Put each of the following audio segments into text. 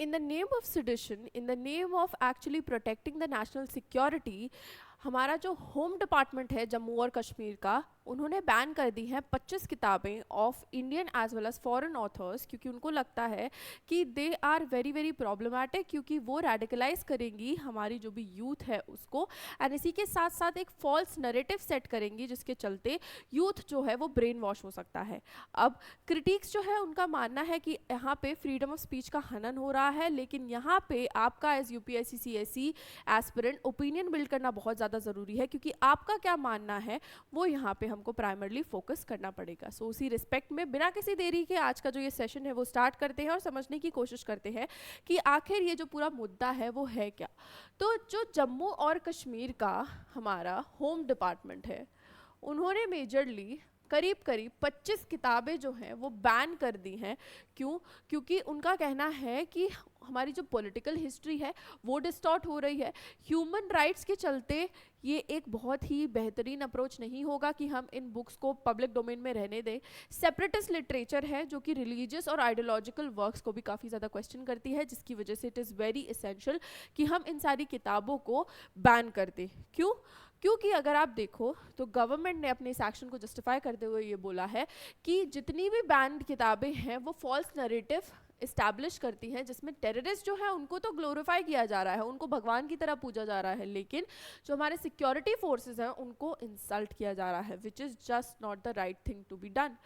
in the name of sedition, in the name of actually protecting the national security, हमारा जो home department है जम्मू और कश्मीर का, उन्होंने बैन कर दी हैं 25 किताबें of Indian as well as foreign authors, क्योंकि उनको लगता है कि they are very very problematic, क्योंकि वो रेडिकलाइज करेंगी हमारी जो भी यूथ है उसको, एंड इसी के साथ साथ एक फॉल्स नरेटिव सेट करेंगी जिसके चलते यूथ जो है वो ब्रेन वॉश हो सकता है। अब क्रिटिक्स जो है उनका मानना है कि यहाँ पे फ्रीडम ऑफ स्पीच का हनन हो रहा है, लेकिन यहाँ पे आपका as UPSC CSE aspirant opinion build करना बहुत ज़्यादा ज़रूरी है, क्योंकि आपका क्या मानना है वो यहाँ पे हमको प्राइमरली फोकस करना पड़ेगा। सो उसी रिस्पेक्ट में बिना किसी देरी के आज का जो ये सेशन है वो स्टार्ट करते हैं और समझने की कोशिश करते हैं कि आखिर ये जो पूरा मुद्दा है वो है क्या। तो जो जम्मू और कश्मीर का हमारा होम डिपार्टमेंट है, उन्होंने मेजरली करीब करीब 25 किताबें जो हैं वो बैन कर दी हैं। क्यों? क्योंकि उनका कहना है कि हमारी जो पॉलिटिकल हिस्ट्री है वो डिस्टॉर्ट हो रही है। ह्यूमन राइट्स के चलते ये एक बहुत ही बेहतरीन अप्रोच नहीं होगा कि हम इन बुक्स को पब्लिक डोमेन में रहने दें। सेपरेटिस्ट लिटरेचर है जो कि रिलीजियस और आइडियोलॉजिकल वर्क्स को भी काफ़ी ज़्यादा क्वेश्चन करती है, जिसकी वजह से इट इज़ वेरी एसेंशियल कि हम इन सारी किताबों को बैन कर दें। क्यों? क्योंकि अगर आप देखो तो गवर्नमेंट ने अपने इस एक्शन को जस्टिफाई करते हुए ये बोला है कि जितनी भी बैंड किताबें हैं वो फॉल्स नरेटिव इस्टेब्लिश करती हैं, जिसमें टेररिस्ट जो है उनको तो ग्लोरीफाई किया जा रहा है, उनको भगवान की तरह पूजा जा रहा है, लेकिन जो हमारे सिक्योरिटी फोर्सेस हैं उनको इंसल्ट किया जा रहा है, which is just not the right thing to be done.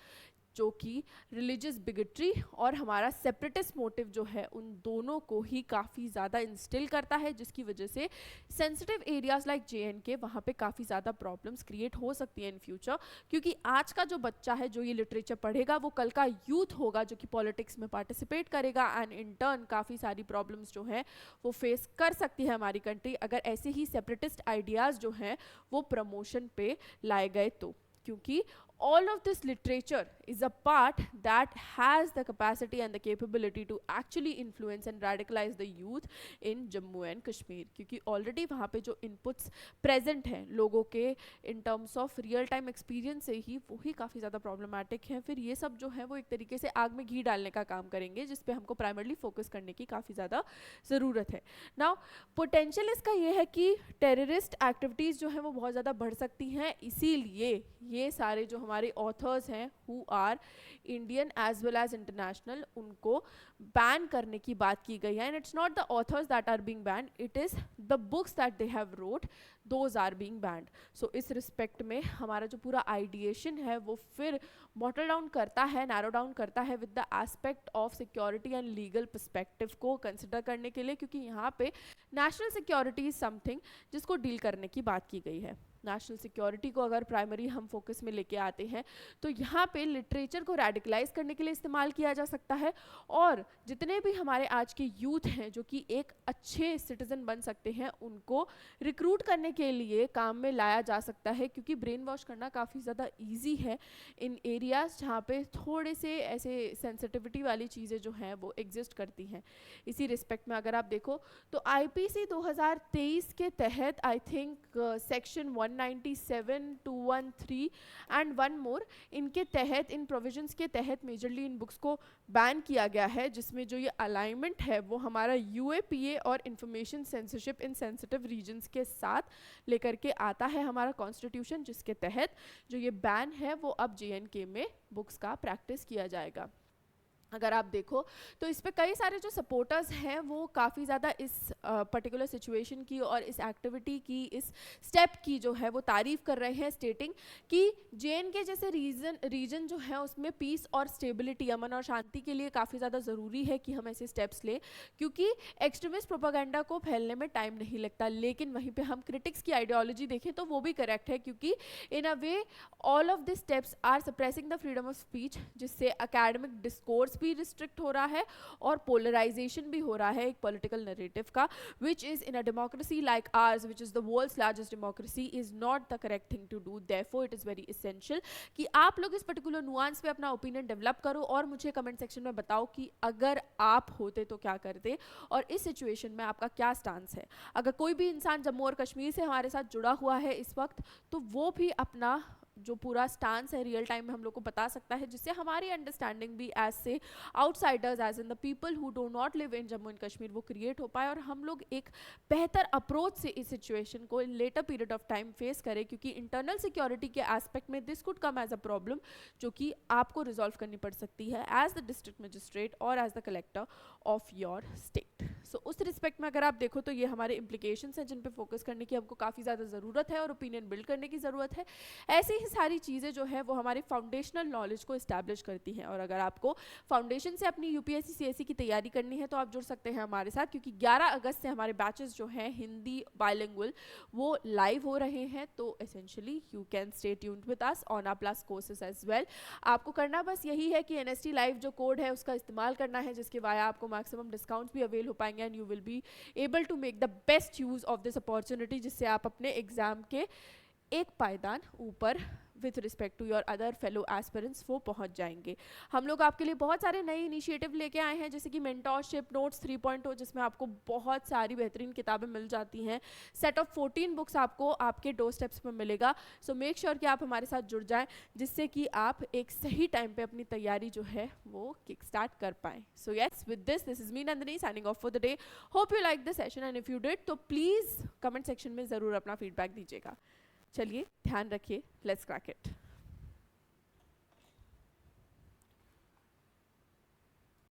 जो कि रिलीजियस बिगेट्री और हमारा सेपरेटिस्ट मोटिव जो है उन दोनों को ही काफ़ी ज़्यादा इंस्टिल करता है, जिसकी वजह से सेंसिटिव एरियाज़ लाइक JNK वहाँ पे काफ़ी ज़्यादा प्रॉब्लम्स क्रिएट हो सकती हैं इन फ्यूचर। क्योंकि आज का जो बच्चा है जो ये लिटरेचर पढ़ेगा वो कल का यूथ होगा जो कि पॉलिटिक्स में पार्टिसिपेट करेगा, एंड इन टर्न काफ़ी सारी प्रॉब्लम्स जो हैं वो फेस कर सकती है हमारी कंट्री अगर ऐसे ही सेपरेटिस्ट आइडियाज़ जो हैं वो प्रमोशन पे लाए गए तो। क्योंकि all of this literature is a part that has the capacity and the capability to actually influence and radicalize the youth in Jammu and Kashmir, क्योंकि already वहाँ पे जो inputs present हैं लोगों के in terms of real time experience से ही वो ही काफ़ी ज़्यादा problematic हैं। फिर ये सब जो है वो एक तरीके से आग में घी डालने का काम करेंगे, जिस पे हमको primarily focus करने की काफ़ी ज़्यादा ज़रूरत है। Now potential इसका ये है कि terrorist activities जो हैं वो बहुत ज़्यादा बढ़ सकती हैं, इसीलिए ये सारे जो हमारे ऑथर्स हैं who are Indian as well as international उनको बैन करने की बात की गई है। And it's not the authors that are being banned, it is the books that they have wrote, those are being banned. So इस respect में हमारा जो पूरा आइडिएशन है वो फिर बॉटल डाउन करता है, नैरो डाउन करता है with the aspect of security and legal perspective को कंसिडर करने के लिए, क्योंकि यहाँ पे नेशनल सिक्योरिटी इज समथिंग जिसको डील करने की बात की गई है। नेशनल सिक्योरिटी को अगर प्राइमरी हम फोकस में लेके आते हैं तो यहाँ पे लिटरेचर को रेडिकलाइज करने के लिए इस्तेमाल किया जा सकता है, और जितने भी हमारे आज के यूथ हैं जो कि एक अच्छे सिटीजन बन सकते हैं उनको रिक्रूट करने के लिए काम में लाया जा सकता है, क्योंकि ब्रेन वॉश करना काफ़ी ज़्यादा ईजी है इन एरियाज़ जहाँ पे थोड़े से ऐसे सेंसिटिविटी वाली चीज़ें जो हैं वो एग्जिस्ट करती हैं। इसी रिस्पेक्ट में अगर आप देखो तो IPC 2023 के तहत I think section 197, 213 and one more, इनके तहत इन प्रोविजंस के तहत मेजरली इन बुक्स को बैन किया गया है, जिसमें जो ये अलाइनमेंट है वो हमारा UAPA और information censorship in sensitive reasons के साथ लेकर के आता है हमारा कॉन्स्टिट्यूशन, जिसके तहत जो ये बैन है वो अब JNK में बुक्स का प्रैक्टिस किया जाएगा। अगर आप देखो तो इस पे कई सारे जो सपोर्टर्स हैं वो काफ़ी ज़्यादा इस पर्टिकुलर सिचुएशन की और इस एक्टिविटी की, इस स्टेप की जो है वो तारीफ़ कर रहे हैं, स्टेटिंग कि JNK जैसे रीजन जो है उसमें पीस और स्टेबिलिटी, अमन और शांति के लिए काफ़ी ज़्यादा ज़रूरी है कि हम ऐसे स्टेप्स लें, क्योंकि एक्सट्रीमिस्ट प्रोपागेंडा को फैलने में टाइम नहीं लगता। लेकिन वहीं पे हम क्रिटिक्स की आइडियोलॉजी देखें तो वो भी करेक्ट है, क्योंकि in a way all of this steps are suppressing the freedom of speech, जिससे अकेडमिक डिस्कोर्स भी रिस्ट्रिक्ट हो रहा है और पोलराइजेशन भी हो रहा है एक पॉलिटिकल नैरेटिव का, which is in a democracy like ours, which is the world's largest democracy, is not the correct thing to do. Therefore it is very essential कि आप लोग इस पर्टिकुलर नुआंस पे अपना ओपिनियन डेवलप करो और मुझे कमेंट सेक्शन में बताओ कि अगर आप होते तो क्या करते और इस सिचुएशन में आपका क्या स्टांस है। अगर कोई भी इंसान जम्मू और कश्मीर से हमारे साथ जुड़ा हुआ है इस वक्त तो वो भी अपना जो पूरा स्टांस है रियल टाइम में हम लोग को बता सकता है, जिससे हमारी अंडरस्टैंडिंग भी एज से outsiders, as in the people who do not live in Jammu and Kashmir, वो क्रिएट हो पाए और हम लोग एक बेहतर अप्रोच से इस सिचुएशन को later period of time face करें, क्योंकि इंटरनल सिक्योरिटी के एस्पेक्ट में this could come as a problem जो कि आपको रिजॉल्व करनी पड़ सकती है एज द डिस्ट्रिक्ट मजिस्ट्रेट और as the collector of your state. So उस रिस्पेक्ट में अगर आप देखो तो ये हमारे इम्प्लीकेशंस हैं जिन पे फोकस करने की हमको काफ़ी ज़्यादा ज़रूरत है और ओपिनियन बिल्ड करने की ज़रूरत है। ऐसी ही सारी चीज़ें जो है वो हमारे फाउंडेशनल नॉलेज को इस्टेब्लिश करती हैं, और अगर आपको फाउंडेशन से अपनी यूपीएससी सीएससी की तैयारी करनी है तो आप जुड़ सकते हैं हमारे साथ, क्योंकि 11 अगस्त से हमारे बैचेस जो हैं हिंदी बाइलिंगुअल वो लाइव हो रहे हैं। तो essentially you can stay tuned with us on our plus courses as well. आपको करना बस यही है कि एनएसटी लाइव जो कोड है उसका इस्तेमाल करना है, जिसके वाया आपको मैक्सिमम डिस्काउंट्स भी अवेल हो पाएंगे and you will be able to make the best use of this opportunity, जिससे आप अपने एग्जाम के एक पायदान ऊपर with respect to your other fellow aspirants वो पहुंच जाएंगे। हम लोग आपके लिए बहुत सारे नए इनिशिएटिव लेके आए हैं, जैसे कि मेंटोरशिप नोट्स 3.0, जिसमें आपको बहुत सारी बेहतरीन किताबें मिल जाती हैं। सेट ऑफ 14 बुक्स आपको आपके डोर स्टेप्स पर मिलेगा। सो मेक श्योर कि आप हमारे साथ जुड़ जाएं, जिससे कि आप एक सही टाइम पे अपनी तैयारी जो है वो किक स्टार्ट कर पाएँ। So yes, with this is me Nandini signing off for the day. Hope you like this session and if you did तो प्लीज़ कमेंट सेक्शन में ज़रूर अपना फीडबैक दीजिएगा। चलिए ध्यान रखिए, लेट्स क्रैक इट।